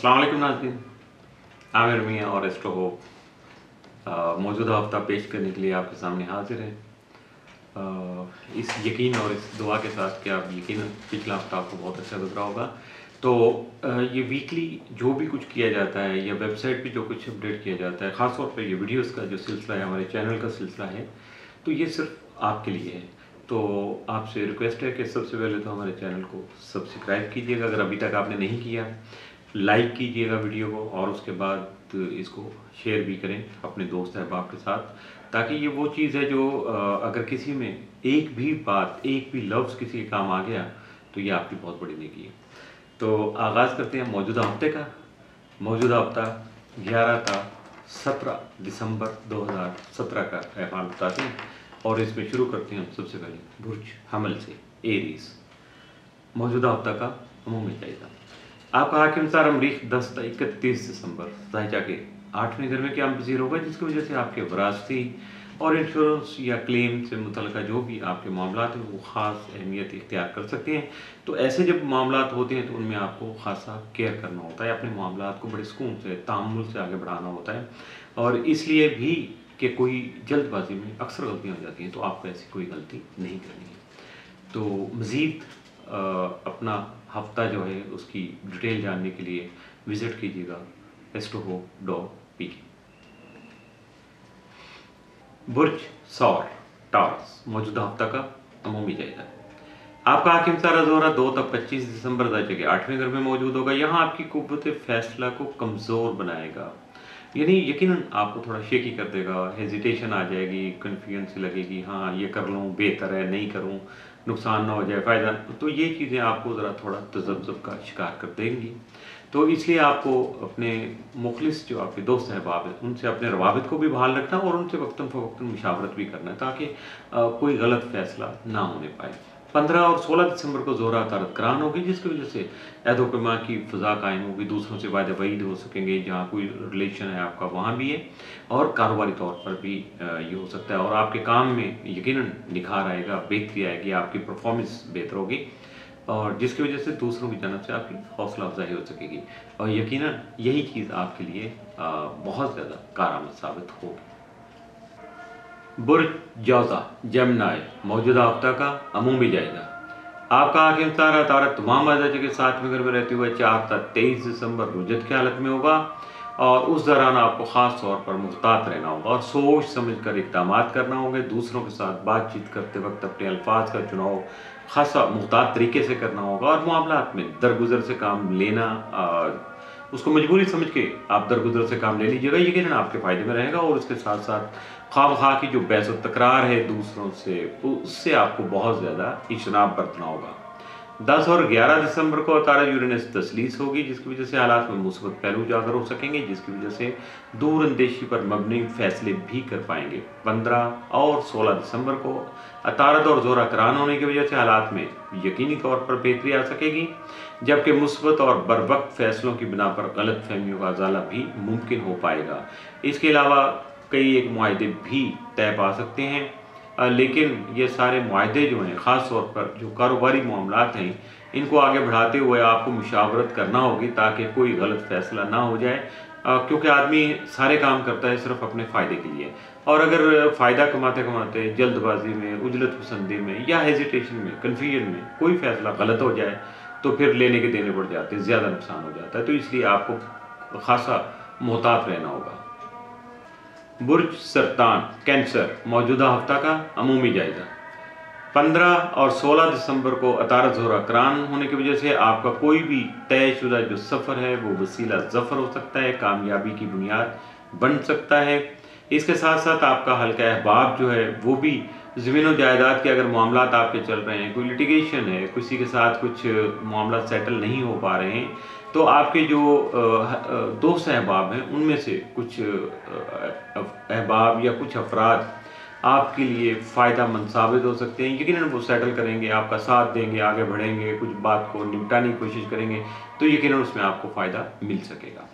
अस्सलाम वालेकुम नाज़रीन, आमिर मियाँ और एस्ट्रो होप मौजूदा हफ्ता पेश करने के लिए आपके सामने हाजिर हैं। इस यकीन और इस दुआ के साथ कि आप यकीनन पिछला हफ्ता आपको बहुत अच्छा गुजरा होगा। तो ये वीकली जो भी कुछ किया जाता है या वेबसाइट पे जो कुछ अपडेट किया जाता है, ख़ास तौर पे ये वीडियोस का जो सिलसिला है, हमारे चैनल का सिलसिला है, तो ये सिर्फ आपके लिए है। तो आपसे रिक्वेस्ट है कि सबसे पहले तो हमारे चैनल को सब्सक्राइब कीजिएगा अगर अभी तक आपने नहीं किया, लाइक कीजिएगा वीडियो को और उसके बाद इसको शेयर भी करें अपने दोस्त अहबाब के साथ, ताकि ये वो चीज़ है जो अगर किसी में एक भी बात, एक भी लफ्ज़ किसी के काम आ गया तो ये आपकी बहुत बड़ी नेकी है। तो आगाज़ करते हैं मौजूदा हफ्ते का। मौजूदा हफ्ता 11 था 17 दिसंबर 2017 का अहवाल बताते हैं और इसमें शुरू करते हैं हम सबसे पहले बुर्ज हमल से, एरीज। मौजूदा हफ्ता का अमूमी जायजा। आपका हाकिम सार अमरीख 10 था 31 दिसंबर साहिजा के 8वें घर में क्या पजीर होगा, जिसकी वजह से आपके वरासती और इंश्योरेंस या क्लेम से मुतल्लिका जो भी आपके मामलात हैं वो ख़ास अहमियत इख्तियार कर सकते हैं। तो ऐसे जब मामलात होते हैं तो उनमें आपको खासा केयर करना होता है, अपने मामलात को बड़े सुकून से, तामुल से आगे बढ़ाना होता है। और इसलिए भी कि कोई जल्दबाजी में अक्सर गलतियाँ हो जाती हैं, तो आपको ऐसी कोई गलती नहीं करनी है। तो मज़ीद अपना हफ्ता जो है उसकी डिटेल जानने के लिए विज़िट कीजिएगा astroho.pk। बुर्ज सौर टावर्स मौजूदा हफ्ता का अमूमी जायजा। आपका हाकिम सारा जोरा 2 तक 25 दिसंबर दर्जे के 8वें घर में मौजूद होगा। यहाँ आपकी कुव्वत फैसला को कमज़ोर बनाएगा, यानी यकीनन आपको थोड़ा शेकी कर देगा, हेजिटेशन आ जाएगी, कन्फ्यूजन सी लगेगी, हाँ ये कर लूँ, बेहतर है, नहीं करूँ, नुकसान ना हो जाए, फ़ायदा। तो ये चीज़ें आपको ज़रा थोड़ा तज़ब्ज़ुब का शिकार कर देंगी। तो इसलिए आपको अपने मुखलिस जो आपके दोस्त अहबाब हैं उनसे अपने रवाबित को भी बहाल रखना और उनसे वक्तन फ़वक्तन मुशावरत भी करना है, ताकि कोई गलत फ़ैसला ना होने पाए। 15 और 16 दिसंबर को ज़ोरा तारत करान होगी, जिसकी वजह से अहद पैमा की फ़ज़ा कायम होगी, दूसरों से वायदे वईद हो सकेंगे, जहाँ कोई रिलेशन है आपका वहाँ भी है और कारोबारी तौर पर भी ये हो सकता है। और आपके काम में यकीनन निखार आएगा, बेहतरी आएगी, आपकी परफॉर्मेंस बेहतर होगी और जिसकी वजह से दूसरों की जानब से आपकी हौसला अफजाई हो सकेगी और यकीनन यही चीज़ आपके लिए बहुत ज़्यादा कारआमद साबित होगी। बुर्ज जौज़ा जमनाय मौजूदा हफ्ता का अमूमी जायजा। आपका हाकिम सारा तारा तमाम दर्जे के 7वें घर में रहते हुए 4 तक 23 दिसंबर रुजत की हालत में होगा और उस दौरान आपको ख़ास तौर पर मुहतात रहना होगा और सोच समझ कर इक़दाम करना होंगे। दूसरों के साथ बातचीत करते वक्त अपने अल्फाज का चुनाव खासा मुहतात तरीके से करना होगा और मामलात में दरगुजर से काम लेना, उसको मजबूरी समझ के आप दरगुजर से काम ले लीजिएगा, यकीनन आपके फ़ायदे में रहेगा। और उसके साथ साथ ख्वाह की जो बहस व तकरार है दूसरों से, उससे आपको बहुत ज़्यादा इज्तनाब बरतना होगा। 10 और 11 दिसंबर को तारा यूरेनस तस्लीस होगी, जिसकी वजह से हालात में मुस्बत पहलू उजागर हो सकेंगे, जिसकी वजह से दूर अंदेशी पर मबनी फैसले भी कर पाएंगे। 15 और 16 दिसंबर को अतारत और जोरा करान होने की वजह से हालात में यकीनी तौर पर बेहतरी आ सकेगी, जबकि मुस्बत और बरवक्त फैसलों की बिना पर गलत फहमियों का अजाला भी मुमकिन हो पाएगा। इसके अलावा कई एक मुआहदे भी तय पा सकते हैं, लेकिन ये सारे मुआहदे जो हैं, ख़ास तौर पर जो कारोबारी मामलात हैं, इनको आगे बढ़ाते हुए आपको मुशावरत करना होगी ताकि कोई गलत फ़ैसला ना हो जाए, क्योंकि आदमी सारे काम करता है सिर्फ अपने फ़ायदे के लिए, और अगर फ़ायदा कमाते कमाते जल्दबाजी में, उजलत पसंदी में या हेजिटेशन में, कन्फ्यूजन में कोई फ़ैसला गलत हो जाए तो फिर लेने के देने पड़ जाते हैं, ज़्यादा नुकसान हो जाता है। तो इसलिए आपको खासा मुहतात रहना होगा। बुर्ज सरतान कैंसर मौजूदा हफ्ता का अमूमी जायजा। 15 और 16 दिसंबर को अतारत ज़ोरा करान होने की वजह से आपका कोई भी तयशुदा जो सफ़र है वो वसीला ज़फ़र हो सकता है, कामयाबी की बुनियाद बन सकता है। इसके साथ साथ आपका हल्का अहबाब जो है वो भी ज़मीन और जायदाद के अगर मामलात आपके चल रहे हैं, कोई लिटिगेशन है, किसी के साथ कुछ मामला सेटल नहीं हो पा रहे हैं, तो आपके जो दोस्त अहबाब हैं उनमें से कुछ अहबाब या कुछ अफराद आपके लिए फ़ायदा मंद साबित हो सकते हैं। यकीनन वो सेटल करेंगे, आपका साथ देंगे, आगे बढ़ेंगे, कुछ बात को निपटाने की कोशिश करेंगे, तो यकीनन उसमें आपको फ़ायदा मिल सकेगा।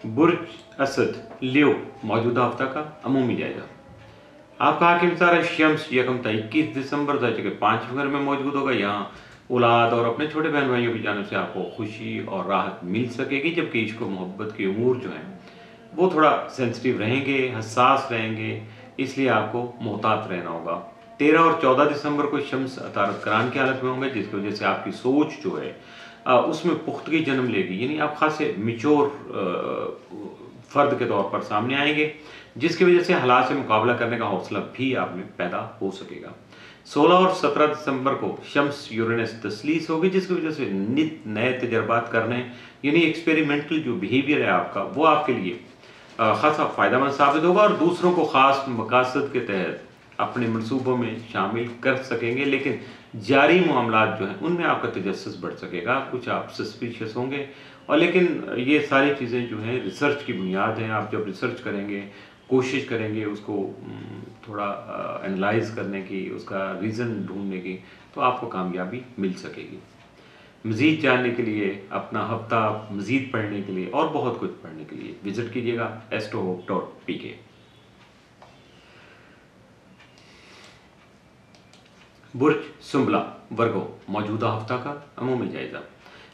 बुर्ज असद लियो मौजूदा हफ्ता का अमूमी जायजा। आपका हाकिम सारा शम्स यकम 21 दिसंबर दर्जे के 5वें घर में मौजूद होगा। यहाँ औलाद और अपने छोटे बहन भाइयों की जानिब से आपको खुशी और राहत मिल सकेगी, जबकि इश्क और मोहब्बत के उमूर जो हैं वो थोड़ा सेंसिटिव रहेंगे, हसास रहेंगे, इसलिए आपको मोहतात रहना होगा। 13 और 14 दिसंबर को शम्स अतारत करान की हालत में होंगे, जिसकी वजह से आपकी सोच जो है उसमें पुख्तगी जन्म लेगी, यानी आप खासे मिच्योर फ़र्द के तौर पर सामने आएंगे, जिसकी वजह से हालात से मुकाबला करने का हौसला भी आप में पैदा हो सकेगा। 16 और 17 दिसंबर को शम्स यूरेनस तस्लीस होगी, जिसकी वजह से नित नए तजर्बात करने, यानी एक्सपेरिमेंटल जो बिहेवियर है आपका, वो आपके लिए खासा फ़ायदेमंद साबित होगा और दूसरों को ख़ास मकासद के तहत अपने मनसूबों में शामिल कर सकेंगे। लेकिन जारी मामलात जो हैं उनमें आपका तजस्सुस बढ़ सकेगा, कुछ आप सस्पिशियस होंगे, और लेकिन ये सारी चीज़ें जो हैं रिसर्च की बुनियाद हैं। आप जब रिसर्च करेंगे, कोशिश करेंगे उसको थोड़ा एनालाइज करने की, उसका रीज़न ढूंढने की, तो आपको कामयाबी मिल सकेगी। मज़ीद जानने के लिए, अपना हफ्ता मज़ीद पढ़ने के लिए और बहुत कुछ पढ़ने के लिए विज़िट कीजिएगा astrohope.pk। बुर्ज सुंबला वर्गो मौजूदा हफ्ता का अमूमी जायजा।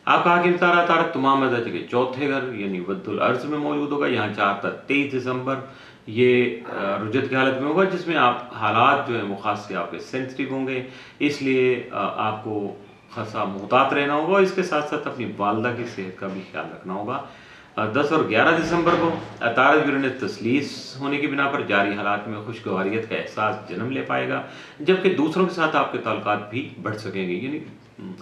आपका हाकिम तारा तारक तमाम मदद के चौथे घर यानी वद्दुल अर्ज में मौजूद होगा। यहाँ 4 तक 23 दिसंबर ये रुजत की हालत में होगा, जिसमें आप हालात जो है वो खास से आपके सेंसिटिव होंगे, इसलिए आपको खासा मुहतात रहना होगा। इसके साथ साथ अपनी वालदा की सेहत का भी ख्याल रखना होगा। 10 और 11 दिसंबर को अतारत यूरेनस तस्लीस होने की बिना पर जारी हालात में खुशगवारियत का एहसास जन्म ले पाएगा, जबकि दूसरों के साथ आपके ताल्लुकात भी बढ़ सकेंगे, यानी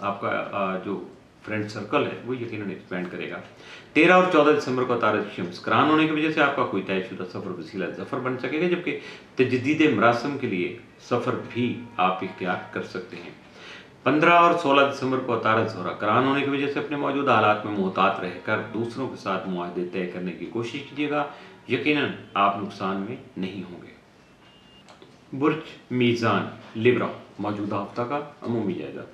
आपका जो फ्रेंड सर्कल है वो यकीनन एक्सपेंड करेगा। 13 और 14 दिसंबर को अतारत शम्सकरान होने की वजह से आपका कोई तयशुदा सफ़र वसीला ज़फ़र बन सकेगा, जबकि तजदीद मरासम के लिए सफ़र भी आप इख्तियार कर सकते हैं। 15 और 16 दिसंबर को अतारत ज़ोहरा करान होने की वजह से अपने मौजूदा हालात में मोहतात रहकर दूसरों के साथ मुआहदे तय करने की कोशिश कीजिएगा, यकीनन आप नुकसान में नहीं होंगे। बुर्ज मीज़ान लिब्रा मौजूदा हफ्ता का अमूमी जायजा।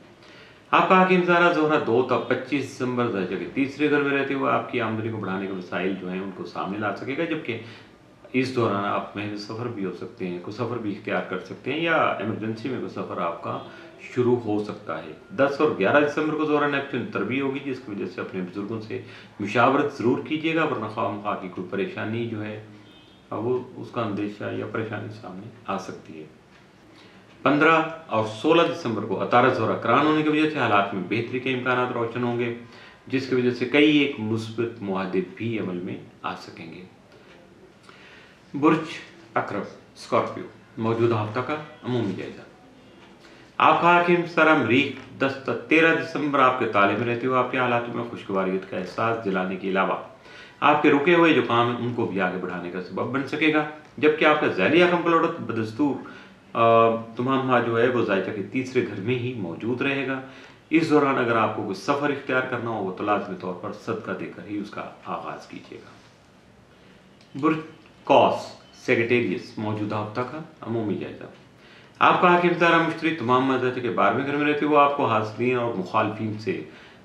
आपका हाकिम ज़ारा ज़ोहरा 2 तक 25 दिसंबर दर्जे के तीसरे घर में रहते हुए आपकी आमदनी को बढ़ाने के वसाइल जो हैं उनको सामने ला सकेगा, जबकि इस दौरान आप महज सफ़र भी हो सकते हैं, कोई सफ़र भी इख्तियार कर सकते हैं, या इमरजेंसी में कोई सफ़र आपका शुरू हो सकता है। 10 और 11 दिसंबर को ज़ोहरा नेपच्यून तरबी होगी, जिसकी वजह से अपने बुजुर्गों से मुशावरत ज़रूर कीजिएगा, वरना ख्वाह की कोई परेशानी जो है वो उसका अंदेशा या परेशानी सामने आ सकती है। 15 और 16 दिसंबर को अतारत ज़ोहरा करान होने की वजह से हालात में बेहतरी के इम्कानात रोशन होंगे, जिसकी वजह से कई एक मुस्बत मुआहदे भी अमल में आ सकेंगे। बुर्ज अकरब स्कॉर्पियो मौजूदा हफ्ता का अमूमी जायजा। आपका हाकिम सरा मरीख 10 तक 13 दिसंबर आपके ताले में रहते हुए आपके हालात में खुशगवारियत का एहसास दिलाने के अलावा आपके रुके हुए जो काम है उनको भी आगे बढ़ाने का सबब बन सकेगा, जबकि आपका ज़ैलिया कंप्लोट बदस्तूर तुम्हारा जो है वो जायजा के तीसरे घर में ही मौजूद रहेगा। इस दौरान अगर आपको कोई सफ़र इख्तियार करना हो तो लाजमी तौर पर सदका देकर ही उसका आगाज़ कीजिएगा। बुर्ज कॉस सेक्रेटेरियस मौजूदा हफ्ता का अमूमी जायजा। आपका हाकिम तारा मुश्तरी तमाम मदद के 12वें घर में रहते हुए आपको हासिलीन और मुखालफिन से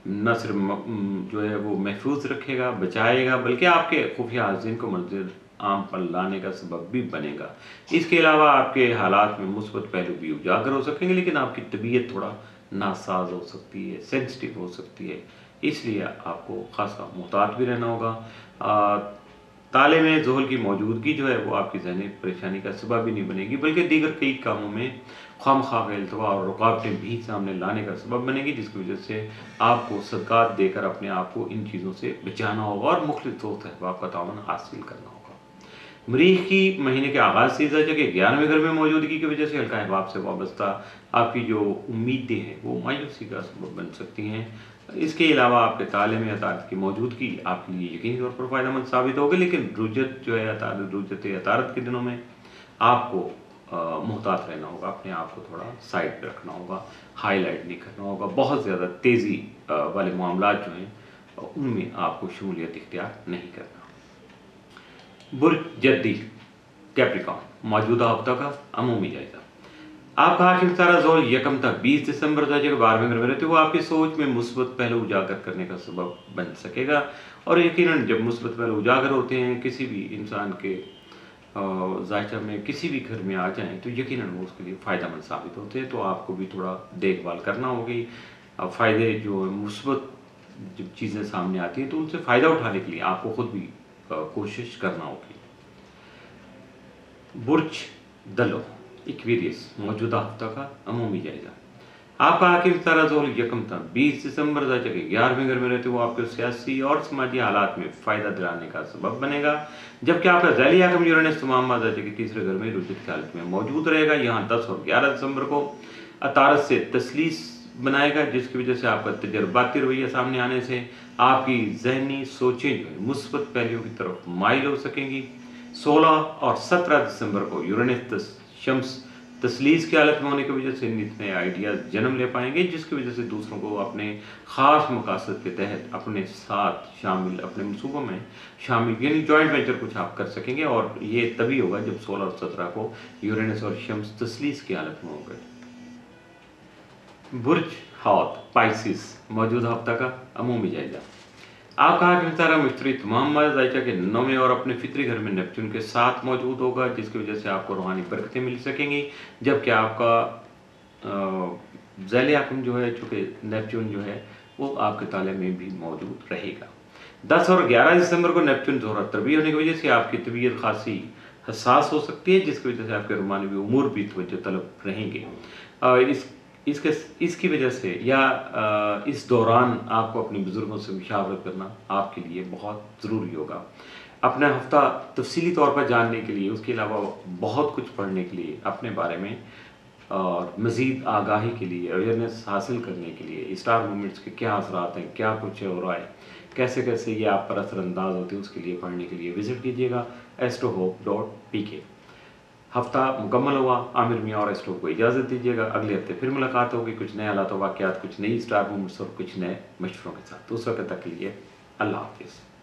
न सिर्फ जो है वो महफूज रखेगा, बचाएगा, बल्कि आपके खुफिया हाजिन को मंजिल आम पर लाने का सबब भी बनेगा। इसके अलावा आपके हालात में मुस्बत पहलू भी उजागर हो सकेंगे, लेकिन आपकी तबीयत थोड़ा नासाज हो सकती है, सेंसिटिव हो सकती है, इसलिए आपको खासा मुहतात भी रहना होगा। ताले में ज़ोहल की मौजूदगी जो है वो आपकी ज़हनी परेशानी का सबब भी नहीं बनेगी, बल्कि दीगर कई कामों में खामख्वाह अल्तवा और रुकावटें भी सामने लाने का सबब बनेगी, जिसकी वजह से आपको सदक़ात देकर अपने आप को इन चीज़ों से बचाना होगा और मुख्तलिफ दोस्त अहबाब का तावन हासिल करना होगा। मरीख की महीने के आगाज़ से जगह 11वें घर में मौजूदगी की वजह से हल्का अहबाब से वाबस्ता आपकी जो उम्मीदें हैं वो मायूसी का सबब बन सकती हैं। इसके अलावा आपके ताले में अतारत की मौजूदगी आपके लिए यकीनी तौर पर फ़ायदेमंद साबित होगी, लेकिन रुजत जो है अतारत के दिनों में आपको मुहतात रहना होगा, अपने आप को थोड़ा साइड पे रखना होगा, हाईलाइट नहीं करना होगा। बहुत ज़्यादा तेज़ी वाले मामलात जो हैं उनमें आपको शमूलियत इख्तियार नहीं करना। बुर्ज जद्दी कैप्रिकॉर्न मौजूदा हफ्ता का अमूमी जायजा। आपका हाकिम तारा ज़ोहल यकम तक 20 दिसंबर दर्जे के 12वें घर में रहते हुए आपकी सोच में मुस्बत पहलू उजागर करने का सबब बन सकेगा, और यकीनन जब मुस्बत पहलू उजागर होते हैं किसी भी इंसान के जायचा में किसी भी घर में आ जाएं तो यकीनन वो उसके लिए फ़ायदेमंद साबित होते हैं। तो आपको भी थोड़ा देखभाल करना होगी, फ़ायदे जो मुस्बत जब चीज़ें सामने आती हैं तो उनसे फ़ायदा उठाने के लिए आपको खुद भी कोशिश करना होगी। बुर्ज दलो इक्वेरियस मौजूदा हफ्ता का अमूमी जायजा। आपका आखिरी तारा ज़ोल यकम था 20 दिसंबर तक 11वें घर में रहते हुए आपके सियासी और समाजी हालात में फ़ायदा दिलाने का सबब बनेगा, जबकि आपका ज़ैली आकम यूरेनस तमाम मादा के तीसरे घर में रुजत की हालत में मौजूद रहेगा। यहाँ 10 और 11 दिसंबर को अतारत से तसलीस बनाएगा, जिसकी वजह से आपका तजर्बाती रवैया सामने आने से आपकी जहनी सोचें जो है मुस्बत पहलुओं की तरफ माइल हो सकेंगी। 16 और 17 दिसंबर को यूरेनस शम्स तसलीस की हालत में होने की वजह से नए आइडियाज़ जन्म ले पाएंगे, जिसकी वजह से दूसरों को अपने ख़ास मकासद के तहत अपने साथ शामिल अपने मनसूबों में शामिल यानी जॉइंट वेंचर कुछ आप कर सकेंगे। और ये तभी होगा जब 16 और 17 को यूरेनस और शम्स तसलीस की हालत में होंगे। बुर्ज हौत पाइसिस मौजूदा हफ्ता का अमूमी जायजा। आपका आखिरी तारा मुश्तरी तमाम मादा के 9वें और अपने फितरी घर में नेपच्यून के साथ मौजूद होगा, जिसकी वजह से आपको रूहानी बरकतें मिल सकेंगी, जबकि आपका ज़ैल आकम जो है चूँकि नेपच्यून जो है वो आपके ताले में भी मौजूद रहेगा। 10 और 11 दिसंबर को नेपच्यून ज़ोहरा तरबी होने की वजह से आपकी तबीयत खासी हसास हो सकती है, जिसकी वजह से आपके रूमानी उमूर भी तवज्जो तलब रहेंगे। इसकी वजह से या इस दौरान आपको अपने बुज़ुर्गों से मुशावरत करना आपके लिए बहुत ज़रूरी होगा। अपना हफ्ता तफसीली तौर पर जानने के लिए, उसके अलावा बहुत कुछ पढ़ने के लिए, अपने बारे में और मज़ीद आगाही के लिए, अवेयरनेस हासिल करने के लिए, स्टार मूवमेंट्स के क्या असरात हैं, क्या कुछ हो रहा है, कैसे कैसे ये आप पर असरअंदाज होते हैं, उसके लिए पढ़ने के लिए विज़िट कीजिएगा astrohope.pk। हफ्ता मुकम्मल हुआ। आमिर मियां और एस्ट्रो को इजाज़त दीजिएगा। अगले हफ्ते फिर मुलाकात होगी कुछ नए हालात वाक़यात, कुछ नई स्टार मूवमेंट्स और कुछ नए मशवरों के साथ। उस वक्त तक के लिए अल्लाह हाफिज़।